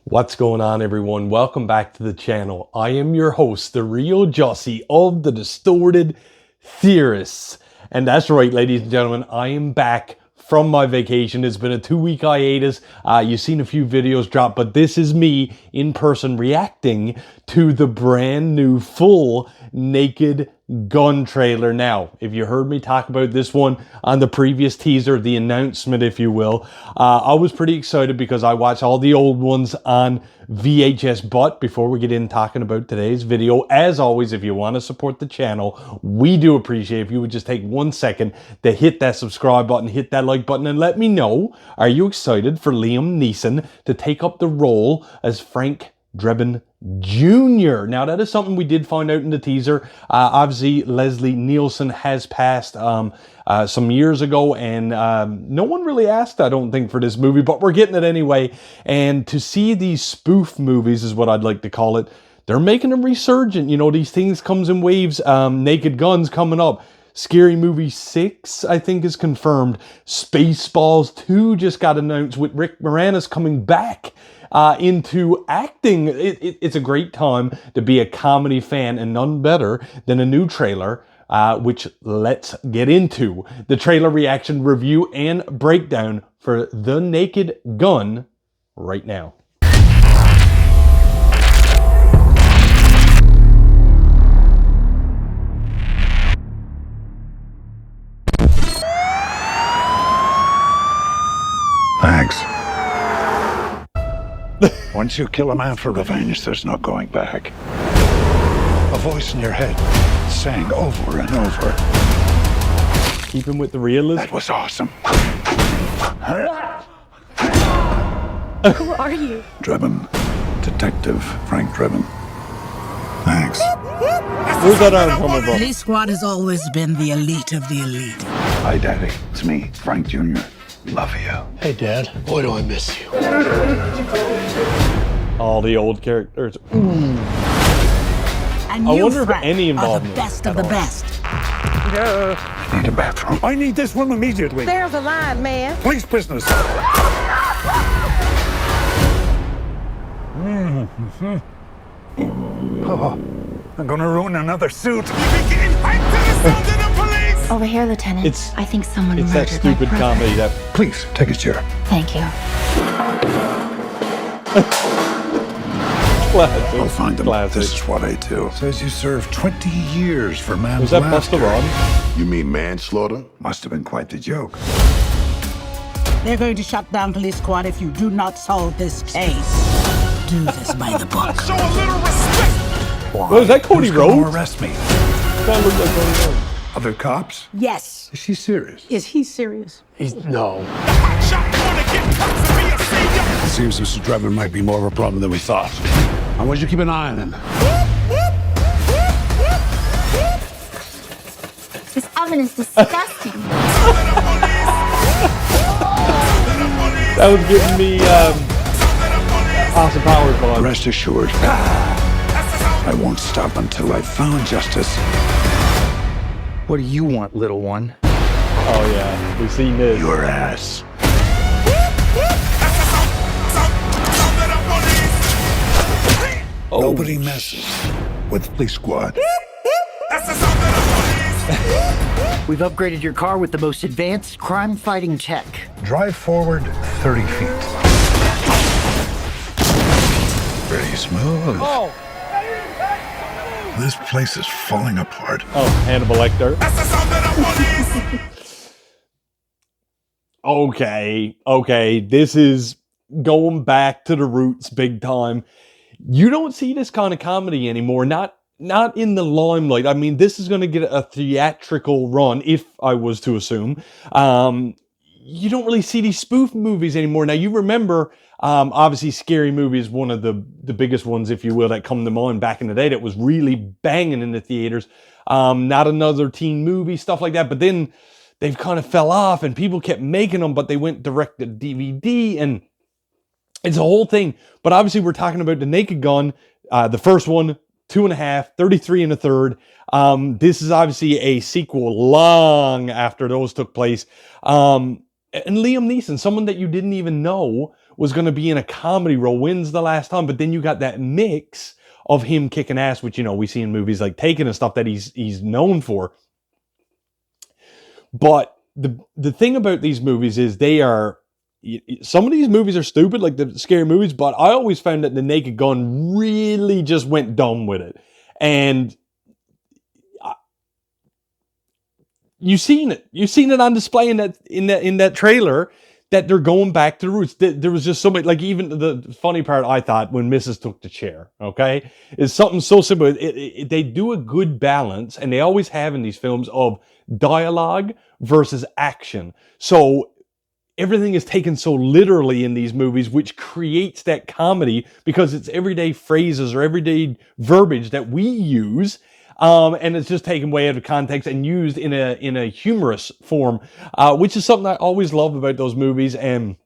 What's going on, everyone? Welcome back to the channel. I am your host, the real Jussy of the Distorted Theorists. And that's right, ladies and gentlemen, I am back from my vacation. It's been a 2-week hiatus. You've seen a few videos drop, but this is me in person reacting to the brand new full Naked Gun trailer. Now, if you heard me talk about this one on the previous teaser, the announcement, if you will, I was pretty excited because I watched all the old ones on VHS. But before we get in talking about today's video, as always, if you want to support the channel, we do appreciate if you would just take 1 second to hit that subscribe button, hit that like button, and let me know, are you excited for Liam Neeson to take up the role as Frank Drebin Jr.? Now, that is something we did find out in the teaser. Obviously, Leslie Nielsen has passed some years ago, and no one really asked, I don't think, for this movie, but we're getting it anyway. And to see these spoof movies is what I'd like to call it. They're making them resurgent. You know, these things comes in waves. Naked Gun's coming up. Scary Movie 6, I think, is confirmed. Spaceballs 2 just got announced with Rick Moranis coming back into acting. It's a great time to be a comedy fan, and none better than a new trailer, which let's get into. The trailer reaction, review, and breakdown for The Naked Gun right now. Thanks. Once you kill a man for revenge, there's no going back. A voice in your head sang over and over. Keeping with the realism. That was awesome. Who are you? Drebin. Detective Frank Drebin. Thanks. Where's that arm coming from? Police squad has always been the elite of the elite. Hi, Daddy. It's me, Frank Jr. Love you. Hey, Dad. Boy, do I miss you. All the old characters. And I you, wonder if Frank, any are the involvement best of the best. I need a bathroom. I need this one immediately. There's a line, man. Police business. Oh, I'm gonna ruin another suit. Over here, Lieutenant. I think someone It's that murdered my stupid brother. comedy that... Please, take a chair. Thank you. Classic. I'll find them. Classic. This is what I do. Says you served 20 years for Was manslaughter. that Busta Rhymes? You mean manslaughter? Must have been quite the joke. They're going to shut down police squad if you do not solve this case. Do this by the book. Show a little respect. Why? Was that Cody Who's gonna Rhodes? arrest me? That looked like Cody Rhodes. Other cops? Yes. Is she serious? Is he serious? No. It seems Mr. Drebin might be more of a problem than we thought. I want you to keep an eye on him. This oven is disgusting. That was giving me Austin Powers vibes. Rest assured, I won't stop until I've found justice. What do you want, little one? Oh yeah, we've seen this. Your ass. Oh. Nobody messes with police squad. We've upgraded your car with the most advanced crime-fighting tech. Drive forward 30 feet. Pretty smooth. Oh. This place is falling apart. Oh, Hannibal Lecter. Okay, this is going back to the roots big time. You don't see this kind of comedy anymore, not in the limelight. I mean, this is going to get a theatrical run, if I was to assume. You don't really see these spoof movies anymore. Now, you remember, obviously, Scary Movie is one of the biggest ones, if you will, that come to mind back in the day that was really banging in the theaters. Not Another Teen Movie, stuff like that. But then they've kind of fell off and people kept making them, but they went direct to DVD and it's a whole thing. But obviously, we're talking about The Naked Gun, the first one, 2.5, 33 1/3. This is obviously a sequel long after those took place. And Liam Neeson, someone that you didn't even know was going to be in a comedy role. When's the last time? But then you got that mix of him kicking ass, which, you know, we see in movies like Taken and stuff that he's known for. But the thing about these movies is they are, some of these movies are stupid, like the scary movies, but I always found that The Naked Gun really just went dumb with it. And you've seen it on display in that trailer, that they're going back to the roots. There was just so many, like, even the funny part I thought when Mrs. took the chair, okay, is something so simple. They do a good balance, and they always have in these films, of dialogue versus action. So everything is taken so literally in these movies, which creates that comedy, because it's everyday phrases or everyday verbiage that we use. And it's just taken way out of context and used in a humorous form, which is something I always love about those movies. And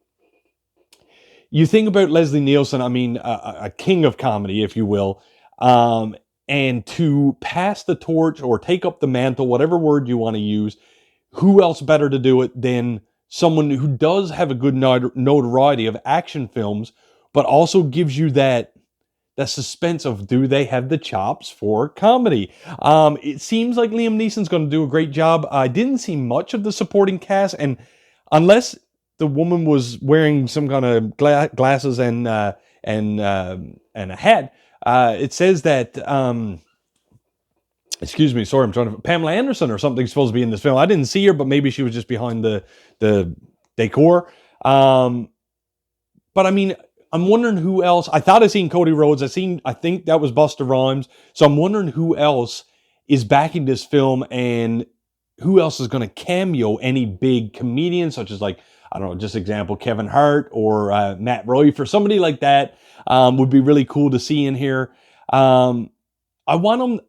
you think about Leslie Nielsen, I mean, a king of comedy, if you will, and to pass the torch or take up the mantle, whatever word you want to use, who else better to do it than someone who does have a good notoriety of action films, but also gives you that suspense of, do they have the chops for comedy? It seems like Liam Neeson's going to do a great job. I didn't see much of the supporting cast, and unless the woman was wearing some kind of glasses and a hat, it says that excuse me, sorry, I'm trying to, Pamela Anderson or something supposed to be in this film. I didn't see her, but maybe she was just behind the decor. But I mean, I'm wondering who else. I thought I seen Cody Rhodes. I think that was Busta Rhymes. So I'm wondering who else is backing this film, and who else is going to cameo any big comedians, such as, like, I don't know, just example, Kevin Hart or Matt Rife or somebody like that. Would be really cool to see in here. I want them,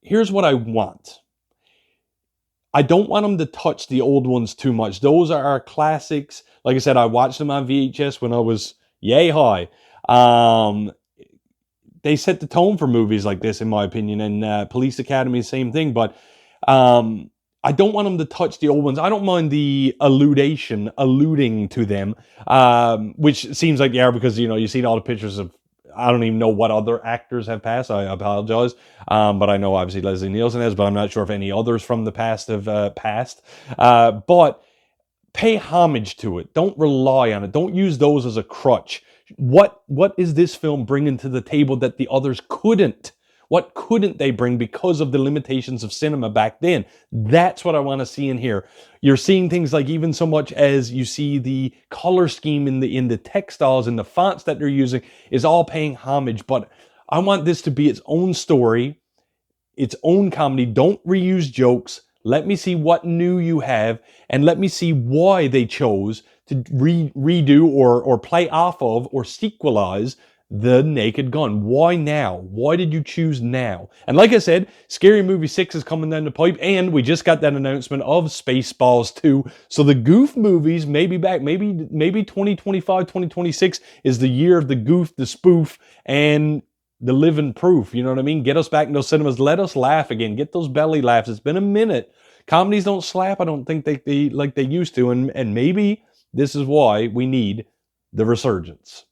here's what I want. I don't want them to touch the old ones too much. Those are our classics. Like I said, I watched them on VHS when I was yay high. They set the tone for movies like this, in my opinion, and Police Academy, same thing. But I don't want them to touch the old ones. I don't mind the alluding to them, which seems like they are, because, you know, you've seen all the pictures of, I don't even know what other actors have passed. I apologize. But I know obviously Leslie Nielsen has, but I'm not sure if any others from the past have passed. But pay homage to it. Don't rely on it. Don't use those as a crutch. What is this film bringing to the table that the others couldn't? What couldn't they bring because of the limitations of cinema back then? That's what I want to see in here. You're seeing things like, even so much as you see the color scheme in the textiles and the fonts that they're using is all paying homage. But I want this to be its own story, its own comedy. Don't reuse jokes. Let me see what new you have, and let me see why they chose to redo or play off of or sequelize The Naked Gun. Why now? Why did you choose now? And like I said, Scary Movie 6 is coming down the pipe, and we just got that announcement of Spaceballs 2. So the goof movies may be back. Maybe 2025, 2026 is the year of the goof, the spoof, and the living proof. You know what I mean? Get us back in those cinemas. Let us laugh again. Get those belly laughs. It's been a minute. Comedies don't slap, I don't think they like they used to, and maybe this is why we need the resurgence.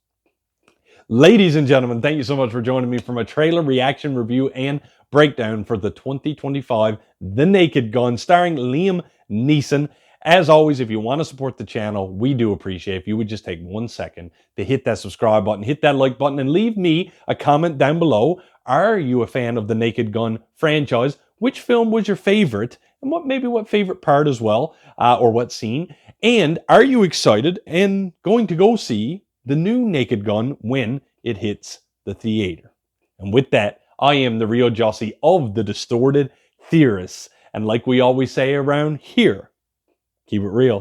Ladies and gentlemen, thank you so much for joining me for my trailer reaction, review, and breakdown for the 2025 The Naked Gun, starring Liam Neeson. As always, if you want to support the channel, we do appreciate if you would just take 1 second to hit that subscribe button, hit that like button, and leave me a comment down below. Are you a fan of the Naked Gun franchise? Which film was your favorite? And what favorite part as well, or what scene? And are you excited and going to go see the new Naked Gun when it hits the theater? And with that, I am the real Jussy of the Distorted Theorists. And like we always say around here, keep it real.